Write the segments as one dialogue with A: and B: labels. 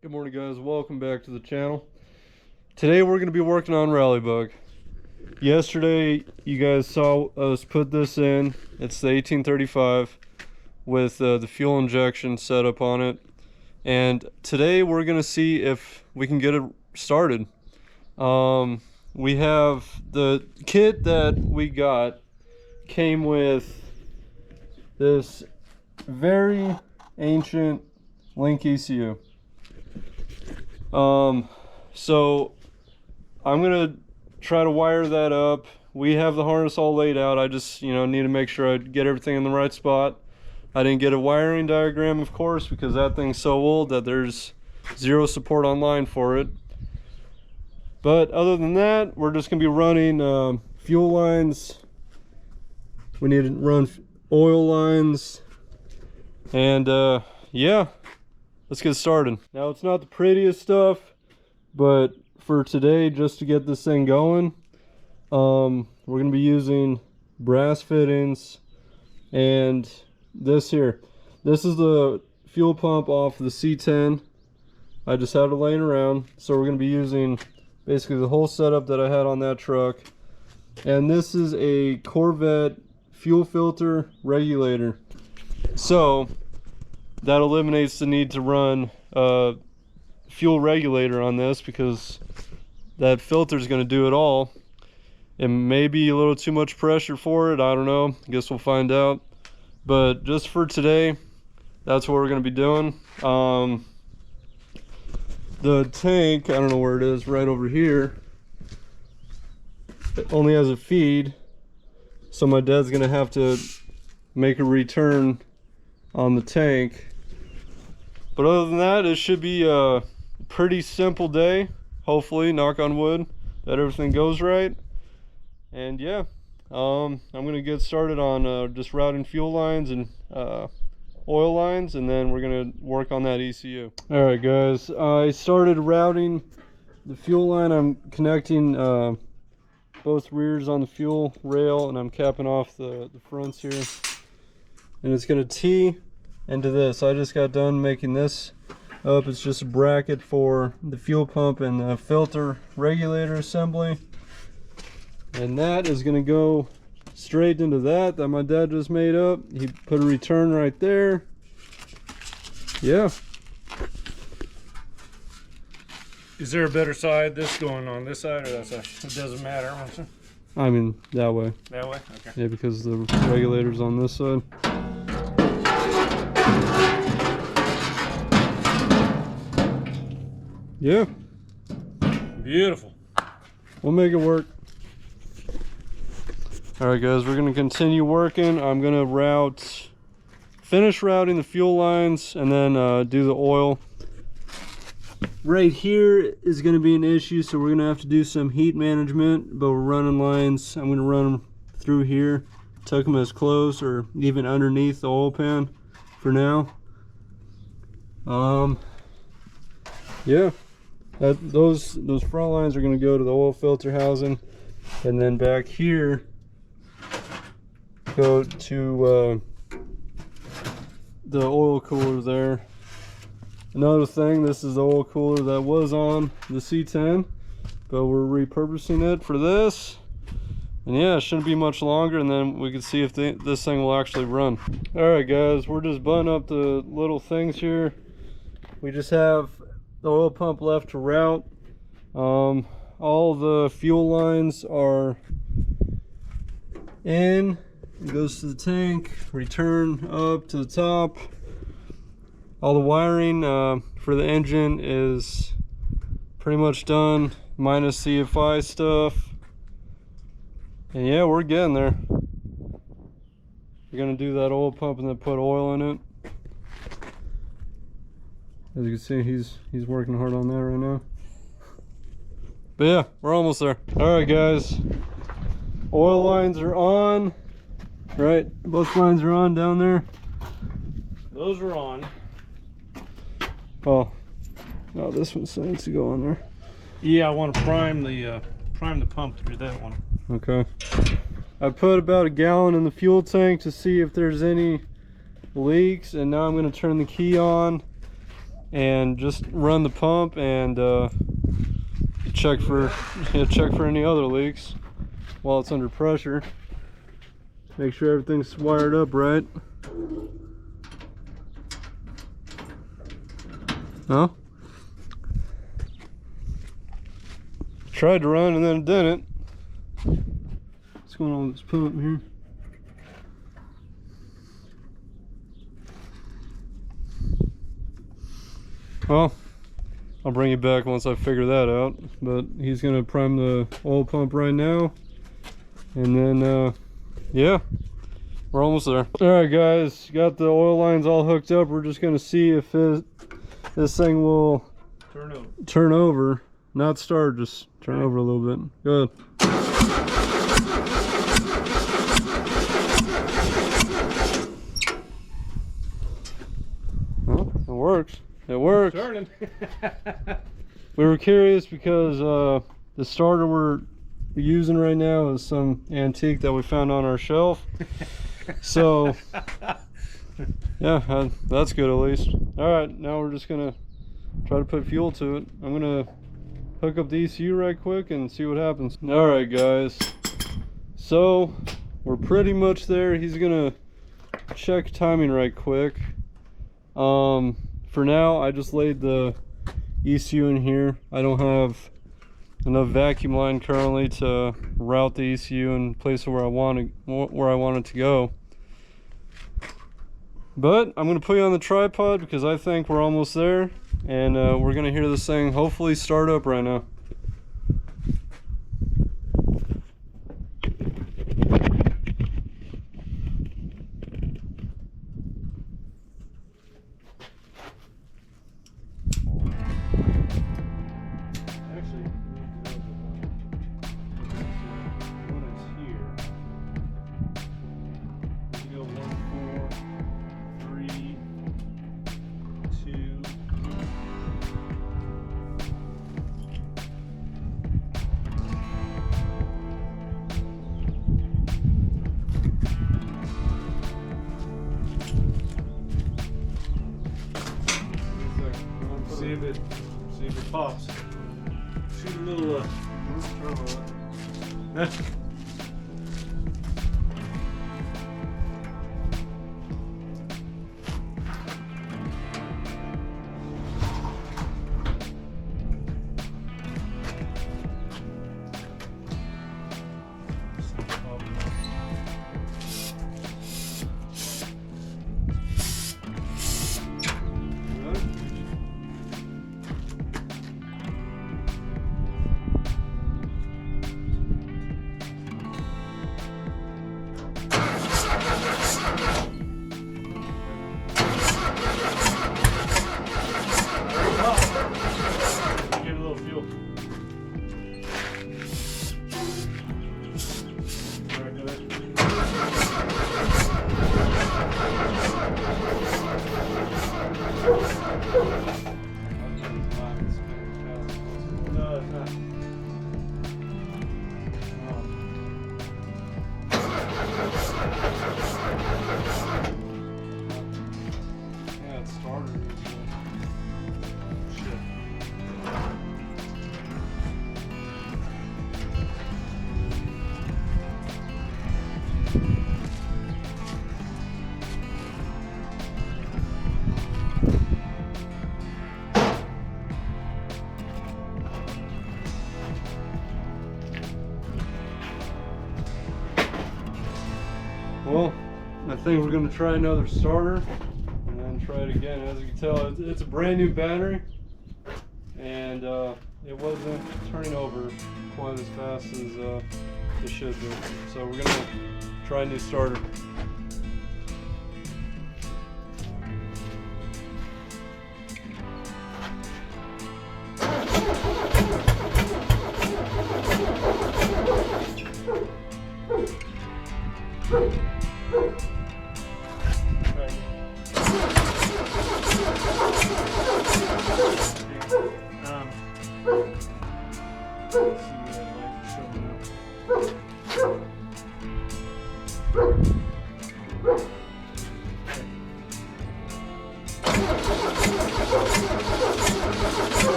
A: Good morning, guys. Welcome back to the channel. Today we're going to be working on Rallybug. Yesterday you guys saw us put this in. It's the 1835 with the fuel injection setup on it. And today we're going to see if we can get it started. We have the kit that we got came with this very ancient Link ECU. So I'm gonna try to wire that up. We have the harness all laid out. I just, need to make sure I get everything in the right spot. I didn't get a wiring diagram, of course, because that thing's so old that there's zero support online for it. But other than that, we're just gonna be running fuel lines. We need to run oil lines, and yeah, let's get started. Now, it's not the prettiest stuff, but for today, just to get this thing going, we're gonna be using brass fittings and this here. This is the fuel pump off the C10. I just had it laying around, so we're gonna be using basically the whole setup that I had on that truck. And this is a Corvette fuel filter regulator. So that eliminates the need to run a fuel regulator on this, because that filter is going to do it all. It may be a little too much pressure for it. I don't know. I guess we'll find out. But just for today, that's what we're going to be doing. The tank, I don't know where it is, right over here. It only has a feed, so my dad's going to have to make a return on the tank. But other than that, it should be a pretty simple day. Hopefully, knock on wood, that everything goes right. And yeah, I'm gonna get started on just routing fuel lines and oil lines, and then we're gonna work on that ECU. All right, guys, I started routing the fuel line. I'm connecting both rears on the fuel rail, and I'm capping off the fronts here. And it's gonna tee into this. I just got done making this up. It's just a bracket for the fuel pump and the filter regulator assembly, and that is going to go straight into that my dad just made up. He put a return right there. Yeah.
B: Is there a better side, this going on this side or that side? It doesn't matter.
A: I mean, that way.
B: That way? Okay.
A: Yeah, because the regulator's on this side. Yeah.
B: Beautiful.
A: We'll make it work. Alright, guys, we're going to continue working. I'm going to finish routing the fuel lines, and then do the oil. Right here is going to be an issue, so we're going to have to do some heat management, but we're running lines. I'm going to run them through here, tuck them as close or even underneath the oil pan for now. Yeah. Those front lines are going to go to the oil filter housing, and then back here go to the oil cooler there. Another thing, this is the oil cooler that was on the C10, but we're repurposing it for this. And yeah, it shouldn't be much longer, and then we can see if this thing will actually run. Alright, guys, we're just buttoning up the little things here. We just have the oil pump left to route. All the fuel lines are in. It goes to the tank, return up to the top. All the wiring for the engine is pretty much done, minus CFI stuff. And yeah, we're getting there. We're gonna do that oil pump and then put oil in it. As you can see, he's working hard on that right now. But yeah, we're almost there. All right, guys, oil lines are on. Right, both lines are on down there.
B: Those are on.
A: Oh, no, this one still needs to go on there.
B: Yeah, I want to prime the pump through that one.
A: Okay. I put about a gallon in the fuel tank to see if there's any leaks, and now I'm going to turn the key on and just run the pump and check for any other leaks while it's under pressure. Make sure everything's wired up right. No? Tried to run and then it didn't. What's going on with this pump here? Well, I'll bring you back once I figure that out. But he's gonna prime the oil pump right now, and then yeah, we're almost there. All right, guys, got the oil lines all hooked up. We're just gonna see if this thing will turn over, not start, just turn over a little bit. Go ahead. Well, it works. It works.
B: Turning.
A: We were curious because the starter we're using right now is some antique that we found on our shelf. So yeah, that's good at least. All right, now we're just gonna try to put fuel to it. I'm gonna hook up the ECU right quick and see what happens. All right, guys, so we're pretty much there. He's gonna check timing right quick. For now, I just laid the ECU in here. I don't have enough vacuum line currently to route the ECU and place it where I want it to go. But I'm gonna put you on the tripod because I think we're almost there, and we're gonna hear this thing hopefully start up right now.
B: See if it pops. Shoot a little
A: Well, I think we're going to try another starter and then try it again. As you can tell, it's a brand new battery, and it wasn't turning over quite as fast as it should be. So we're going to try a new starter.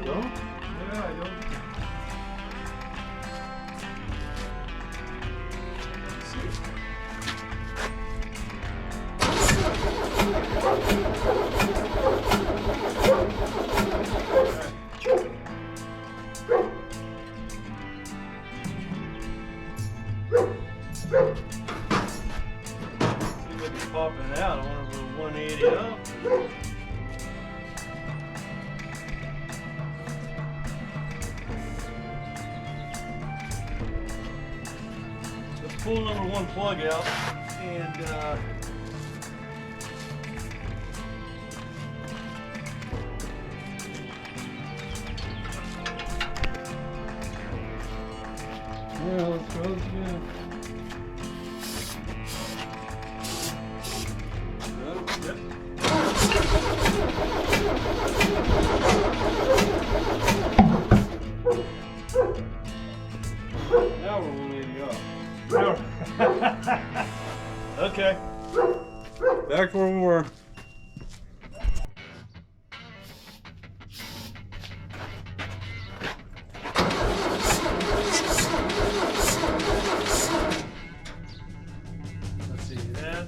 A: Don't? Yeah, I don't. Let's see. Popping out. I wonder if we're 180 up. Let's pull number 1 plug out and yeah, let's try this again. Yep. Now we're 180 up. Okay. Back where we were. Let's see that.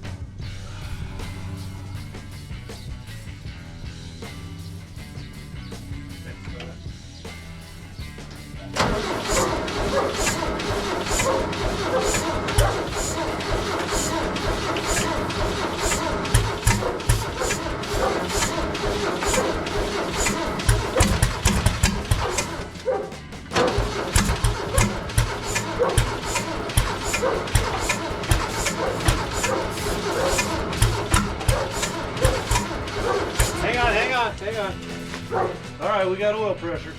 A: Hang on. All right, we got oil pressure.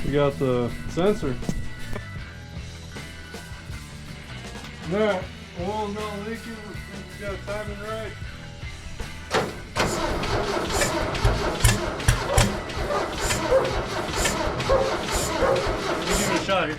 A: We got the sensor. All right, oil's not leaking. We got timing right. Let me give it a shot here.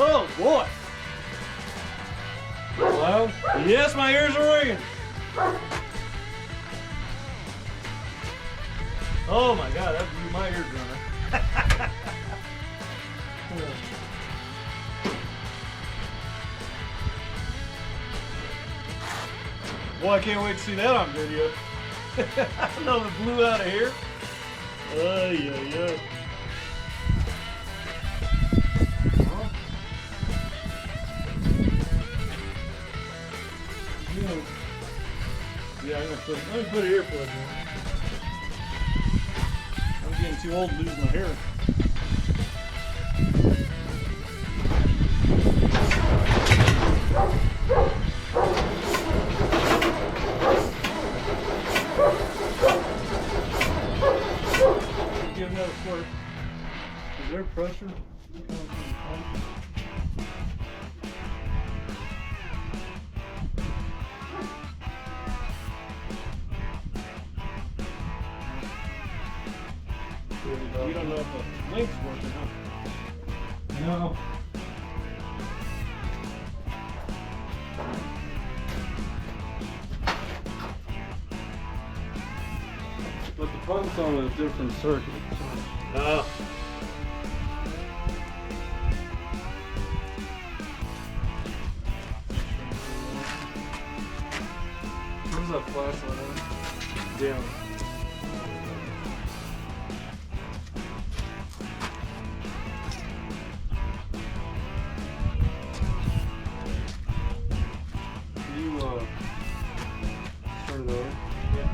A: Oh boy! Loud? Yes, my ears are ringing. Oh my God, that blew my ears running. Boy, I can't wait to see that on video. I don't know if it blew out of here. Yeah. Yeah, I'm gonna put an earplug in. I'm getting too old to lose my hair. Give another squirt. Is there pressure? You don't know if the link's working, huh? No. But the pump's on a different circuit. So. is a flashlight on?
B: Yeah.
A: Can you turn it over?
B: Yeah.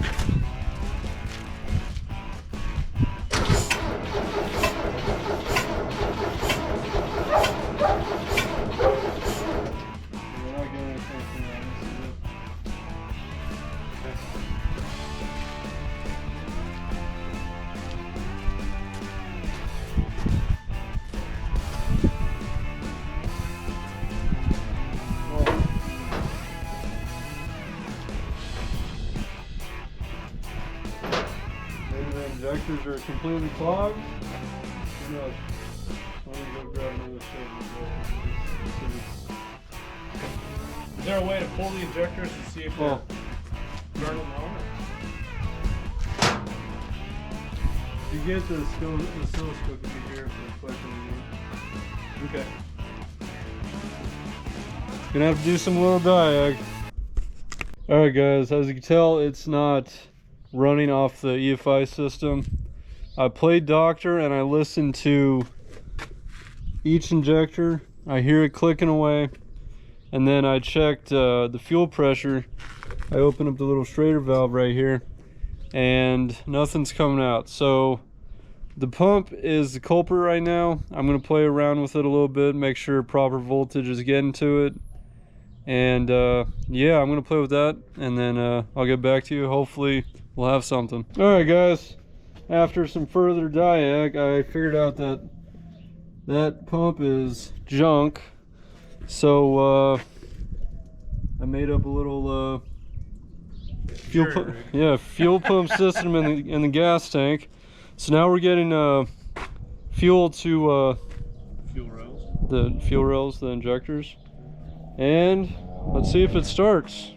A: We're not getting anything from that. This is it. Maybe the injectors are completely clogged. Who knows? Let me go grab another shit.
B: Is there a way to pull the injectors and see if they're burning on?
A: If you get the oscilloscope, you can hear if it's collecting the
B: Okay.
A: Gonna have to do some little diag. Alright guys, as you can tell, it's not running off the EFI system. I played doctor and I listened to each injector. I hear it clicking away. And then I checked the fuel pressure. I opened up the little Schrader valve right here and nothing's coming out. So the pump is the culprit right now. I'm gonna play around with it a little bit, make sure proper voltage is getting to it. And yeah, I'm gonna play with that and then I'll get back to you. Hopefully we'll have something. Alright guys, after some further diag, I figured out that that pump is junk. So I made up a little fuel pump system in the gas tank. So now we're getting fuel to
B: Fuel rails.
A: the fuel rails, the injectors, and let's see if it starts.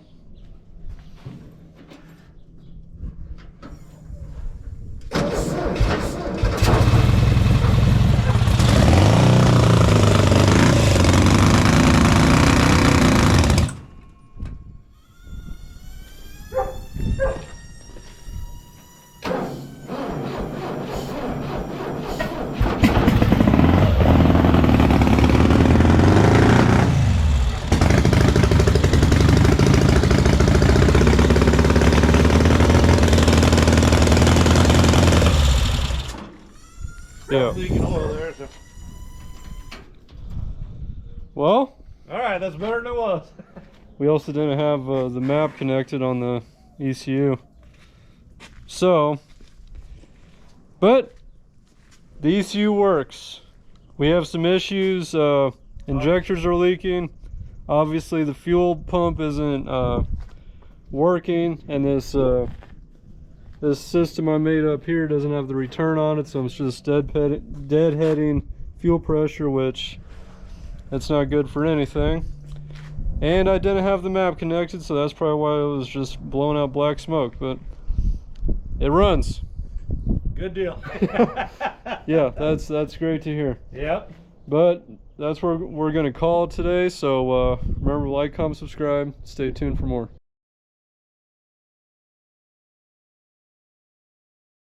A: Yeah.
B: Leaking oil there. So.
A: Well,
B: All right, that's better than it was.
A: we also didn't have the map connected on the ECU. So, but the ECU works. We have some issues. Injectors are leaking. Obviously, the fuel pump isn't working, and this system I made up here doesn't have the return on it, so it's just deadheading fuel pressure, which that's not good for anything. And I didn't have the map connected, so that's probably why it was just blowing out black smoke, but it runs.
B: Good deal.
A: Yeah, that's great to hear.
B: Yep.
A: But that's where we're gonna call it today, so remember, like, comment, subscribe, stay tuned for more.